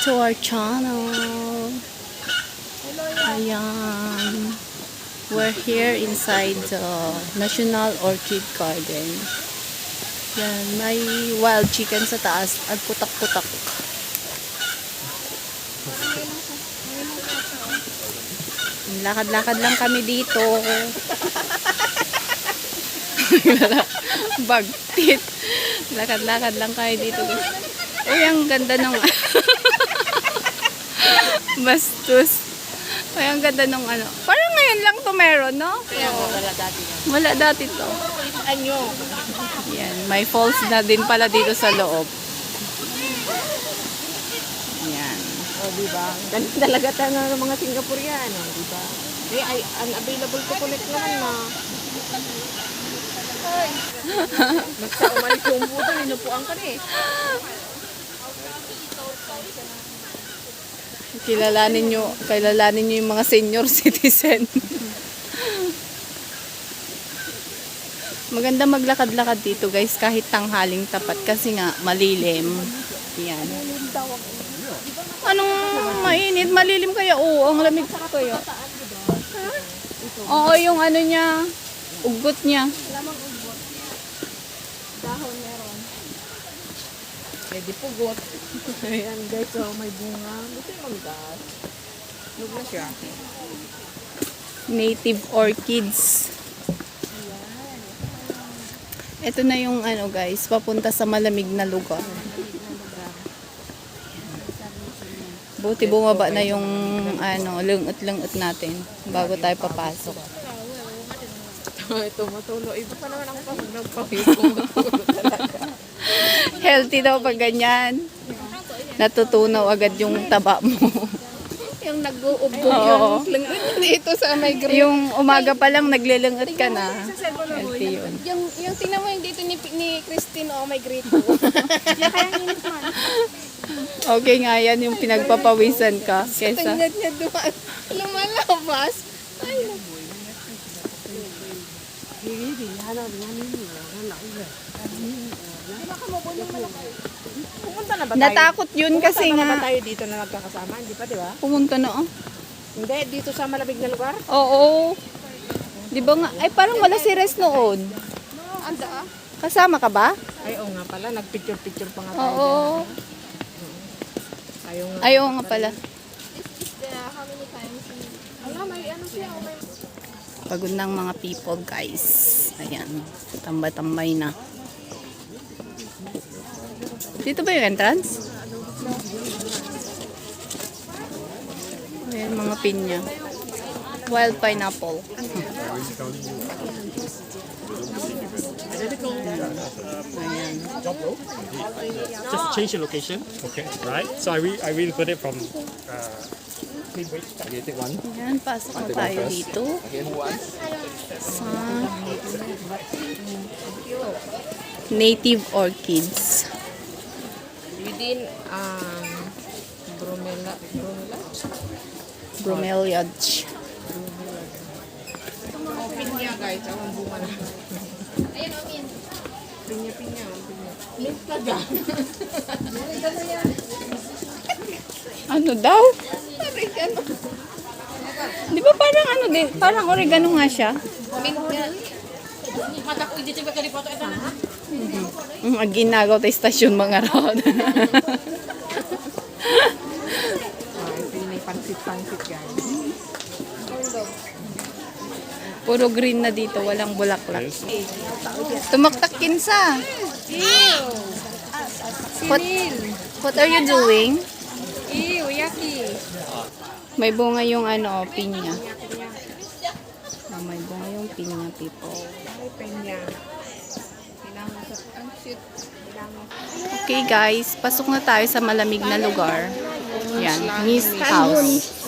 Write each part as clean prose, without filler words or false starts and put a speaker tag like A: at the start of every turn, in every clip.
A: to our channel. Ayan. We're here inside the National Orchid Garden. Yan, may wild chicken sa taas at putak-putak. Lakad-lakad lang kami dito. Bagtit. Lakad-lakad lang kayo dito. Uy, ang ganda ng bastos. Uy, ang ganda ng ano. Parang ngayon lang to meron, no?
B: Wala dati yan.
A: Wala dati to.
B: Anyo.
A: Yan, may falls na din pala dito sa loob. Yan.
B: O, diba? Ganun talaga tayo ng mga Singaporeano, diba? Ay, unavailable to connect naman na. Basta umalis yung buto, inupuan ka na eh.
A: Kilalanin nyo yung mga senior citizen. Maganda maglakad-lakad dito guys, kahit tanghaling tapat kasi nga malilim. Yan. Anong mainit? Malilim kaya? Oo, ang lamig kaya. Oo, yung ano niya, ugot niya.
B: Lamang ugot. Dahon meron. Pwede pugot. Ayan guys, so may bunga. Gusto yung mamigas. Lug na siya.
A: Native orchids. Ito na yung ano guys, papunta sa malamig na lugar. Buti bumaba na yung ano, lungot-lungot natin bago tayo papasok.
B: Ito matulo. Iba pa naman ang pagpapito.
A: Healthy daw pag ganyan. Natutunaw agad yung taba mo.
B: Yung nag-uubo
A: Oo.
B: yung lungot dito sa may green.
A: Yung umaga pa lang naglilungot ka na. Healthy yun.
B: Yung tingnan mo yung dito ni Christine, oh, may grito. Kaya kaya init man.
A: Okay nga yan yung pinagpapawisan ka. Kesa,
B: Tingnan niya doon. Lumalabas. Ay, pumunta na ba tayo?
A: natakot yun kasi
B: Pumunta na ba
A: nga.
B: tayo dito na nagkakasama? Hindi pa, di ba?
A: Pumunta na oh.
B: Hindi, dito sa malamig na lugar?
A: Oo. Di ba nga? Ay parang wala si Res noon.
B: Anda.
A: Kasama ka ba?
B: Ay, oo nga pala. Nagpicture-picture pa nga tayo
A: Oo.
B: dyan. Ayaw nga.
A: Ayaw nga pala.
B: Ala, may ano siya. Oh, may...
A: Pagod ng mga people guys. Ayan. Tamba-tambay na. Dito ba yung entrance? Ayan mga pinya. Wild pineapple. Ayan.
C: Just change the location. Okay. Right. So I will put it from. Okay, take one.
A: Ayan, pasok na tayo dito. Sa native orchids.
B: Within,
A: Bromeliad.
B: Oh, pinya guys. Ang bunga na. Ayan, o, min. Pinya. Mint ka dyan.
A: Ano daw? Di ba parang ano din? Parang oregano nga siya.
B: Mint ka. Mata ko, hindi tiba ka di pato ito na.
A: Ginagaw tayo stasyon mga road.
B: May pansit guys.
A: Puro green na dito, walang bulaklak. Tumaktak kinsa. What are you doing?
B: Ew, yaki.
A: May bunga yung ano, pinya. May bunga yung pinya, people.
B: Ay, pinya. Kailangan sa pansit.
A: Okay guys, pasok na tayo sa malamig na lugar. Yan, Miss House.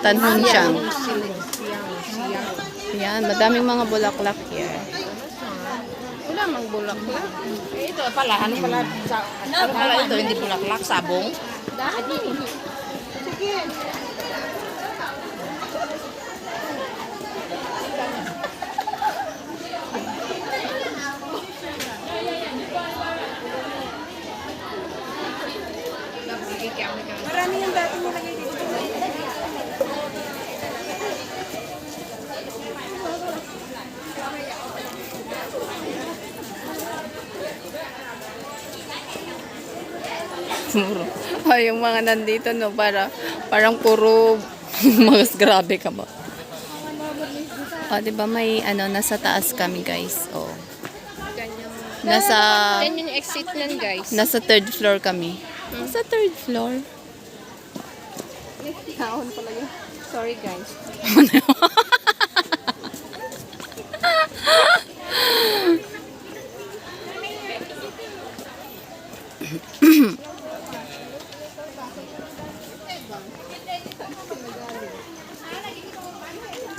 A: Tanhon Siyang. Yan, madaming mga bulaklak here.
B: Wala mang bulaklak. Ito pala, ano pala? Ano pala ito? Hindi bulaklak, sabong? Sige.
A: muro. Ay, yung mga nandito, no, parang puro mas grabe ka ba? O, diba may ano, nasa taas kami, guys. O. Nasa,
B: Yan yung exit nun, guys.
A: nasa third floor kami. Nasa third floor.
B: Taon pala yun. Sorry, guys.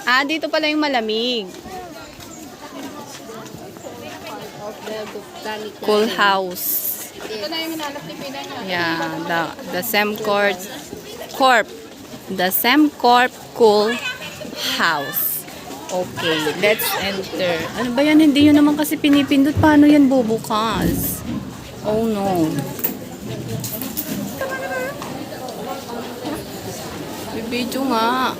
A: Ah, dito pala yung malamig.
B: Of the Botanic
A: Cool
B: Garden.
A: house.
B: Ito na yung hinanap ni Pina niya.
A: Yeah, the Semcorp The Semcorp Cool House. Okay, let's enter. Ano ba yan? Hindi yun naman kasi pinipindot. Paano yan bubukas? Oh no. Bibidyo nga.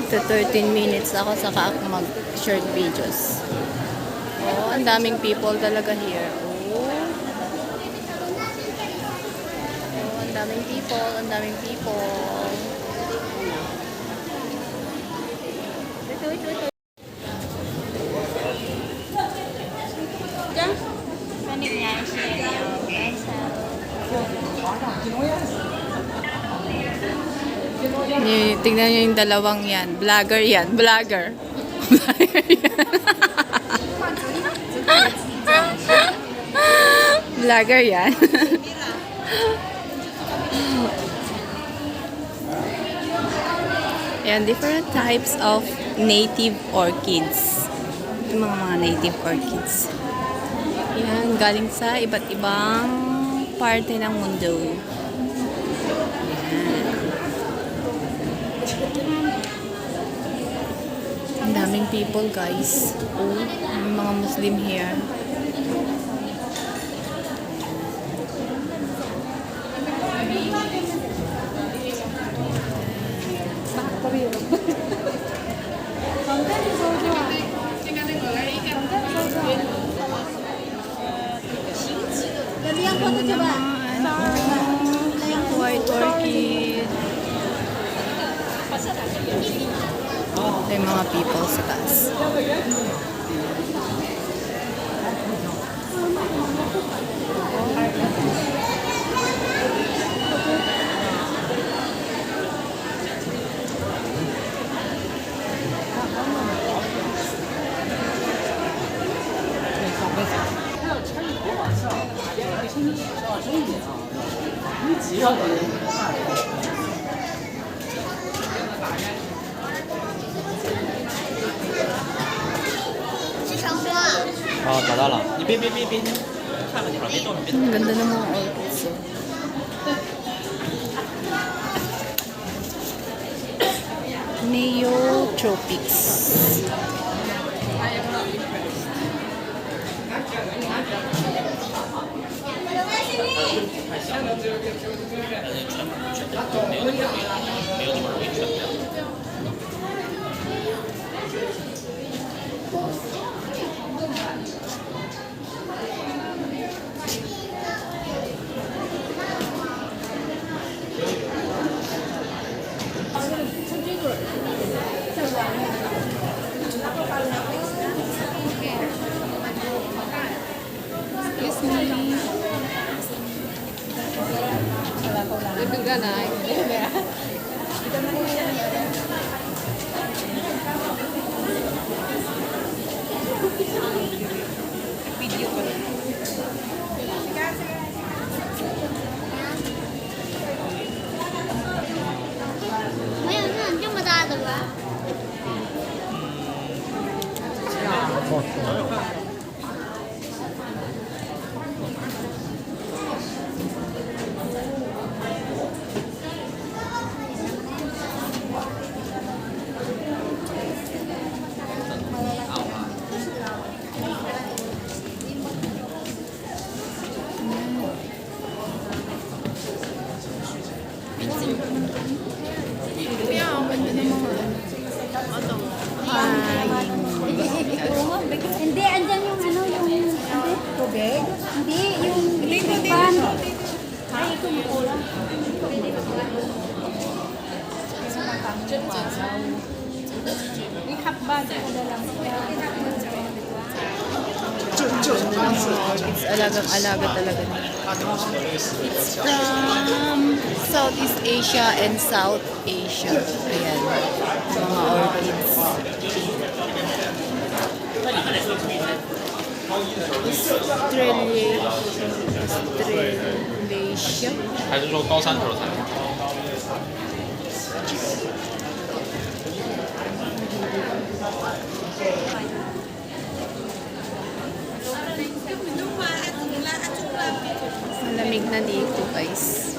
A: To 13 minutes ako saka ako mag-short videos. Oh, ang daming people talaga here. Oh, ang daming people, ang daming people. Tignan nyo yung dalawang yan. Vlogger yan. Vlogger. Vlogger yan. Vlogger yan. Ayan, different types of native orchids. Yung mga native orchids. Yan, galing sa iba't ibang parte ng mundo. Ang daming people, guys. Oh, may mga Muslim here. White orchid. Ito yung mga people sa taas. Ang ganda ng mga orchids. Neotropics.
B: Ito ka na.
A: It's alagang-alaga talaga nila. It's from Southeast Asia and South Asia. Ayan, mga orchids. Australasia.
D: 还是说高山头才？
A: Malamig na dito, guys.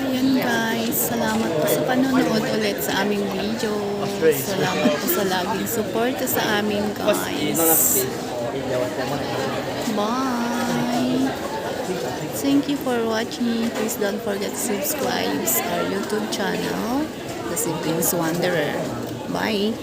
A: Ayan guys, salamat po sa panonood ulit sa aming video. Salamat po sa laging suporta sa amin guys. Bye! Thank you for watching. Please don't forget to subscribe our YouTube channel, The Siblings Wanderer. Bye!